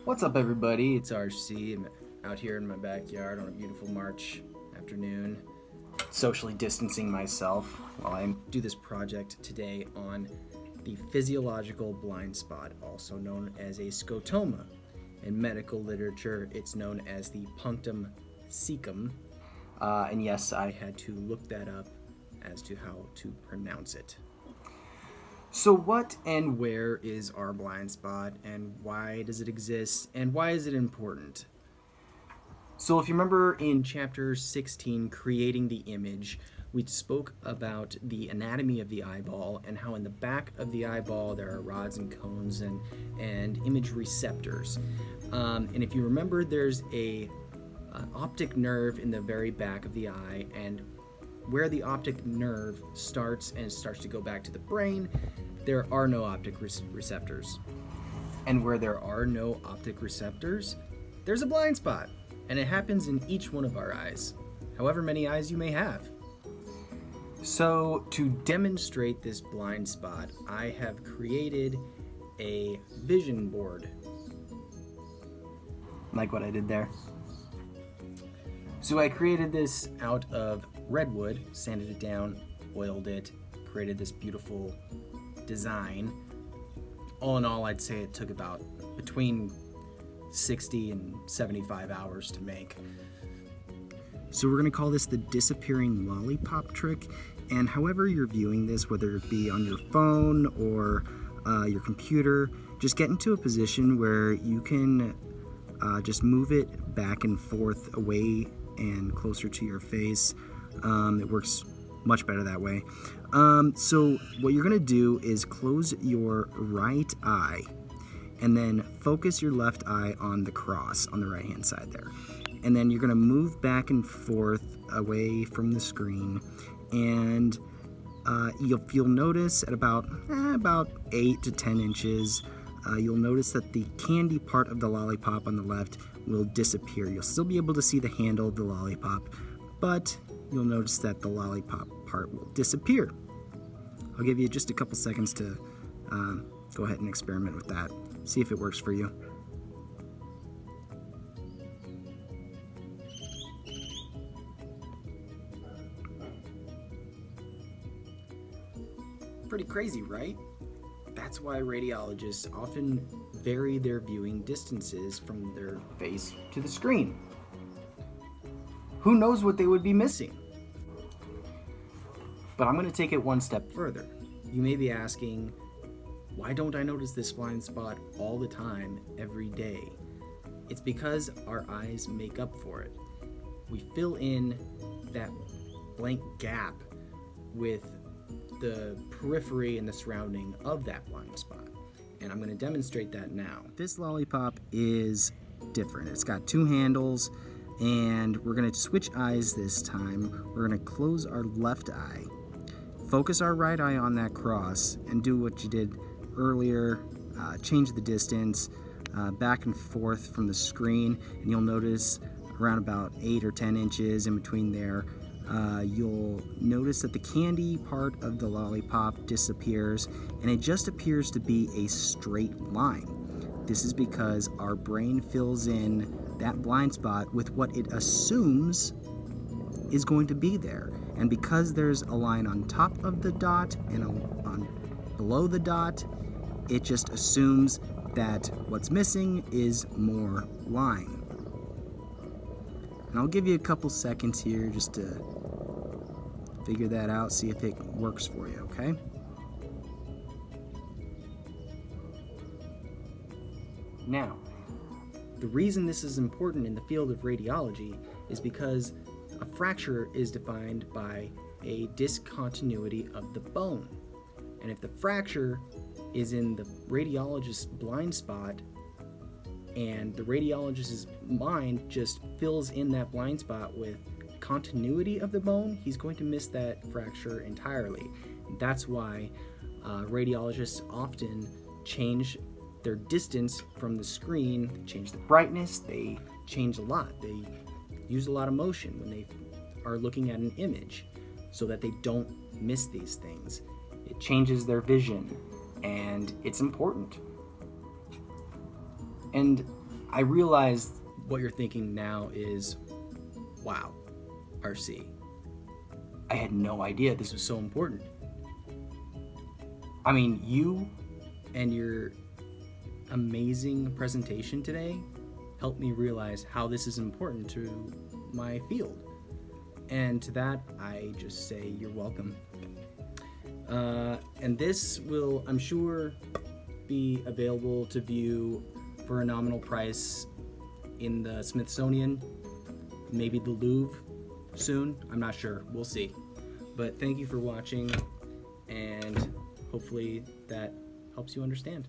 What's up, everybody? It's RC. I'm out here in my backyard on a beautiful March afternoon, socially distancing myself while I do this project today on the physiological blind spot, also known as a scotoma. In medical literature, it's known as the punctum caecum. And yes, I had to look that up as to how to pronounce it. So what and where is our blind spot, and why does it exist, and why is it important? So if you remember in chapter 16, Creating the Image, we spoke about the anatomy of the eyeball and how in the back of the eyeball there are rods and cones and image receptors. And if you remember, there's an optic nerve in the very back of the eye, and where the optic nerve starts to go back to the brain, there are no optic receptors. And where there are no optic receptors, there's a blind spot. And it happens in each one of our eyes, however many eyes you may have. So to demonstrate this blind spot, I have created a vision board. Like what I did there. So I created this out of redwood, sanded it down, oiled it, created this beautiful design. All in all, I'd say it took about between 60 and 75 hours to make. So we're going to call this the disappearing lollipop trick, and however you're viewing this, whether it be on your phone or your computer, just get into a position where you can just move it back and forth away and closer to your face. It works much better that way. So what you're going to do is close your right eye and then focus your left eye on the cross on the right hand side there. And then you're going to move back and forth away from the screen, and you'll notice at about 8 to 10 inches, you'll notice that the candy part of the lollipop on the left will disappear. You'll still be able to see the handle of the lollipop, but you'll notice that the lollipop part will disappear. I'll give you just a couple seconds to go ahead and experiment with that. See if it works for you. Pretty crazy, right? That's why radiologists often vary their viewing distances from their face to the screen. Who knows what they would be missing? But I'm going to take it one step further. You may be asking, why don't I notice this blind spot all the time, every day? It's because our eyes make up for it. We fill in that blank gap with the periphery and the surrounding of that blind spot. And I'm going to demonstrate that now. This lollipop is different. It's got two handles, and we're going to switch eyes this time. We're going to close our left eye, focus our right eye on that cross, and do what you did earlier. Change the distance back and forth from the screen, and you'll notice around about 8 or 10 inches in between there, you'll notice that the candy part of the lollipop disappears, and it just appears to be a straight line. This is because our brain fills in that blind spot with what it assumes is going to be there. And because there's a line on top of the dot and on below the dot, it just assumes that what's missing is more line. And I'll give you a couple seconds here just to figure that out, see if it works for you, okay? Now, the reason this is important in the field of radiology is because a fracture is defined by a discontinuity of the bone. And if the fracture is in the radiologist's blind spot and the radiologist's mind just fills in that blind spot with continuity of the bone, he's going to miss that fracture entirely. That's why radiologists often change their distance from the screen, change the brightness, they change a lot. They use a lot of motion when they are looking at an image so that they don't miss these things. It changes their vision, and it's important. And I realize what you're thinking now is, wow, RC, I had no idea this was so important. I mean, you and your amazing presentation today helped me realize how this is important to my field. And to that, I just say you're welcome. And this will, I'm sure, be available to view for a nominal price in the Smithsonian, maybe the Louvre soon. I'm not sure. We'll see. But thank you for watching, and hopefully that helps you understand.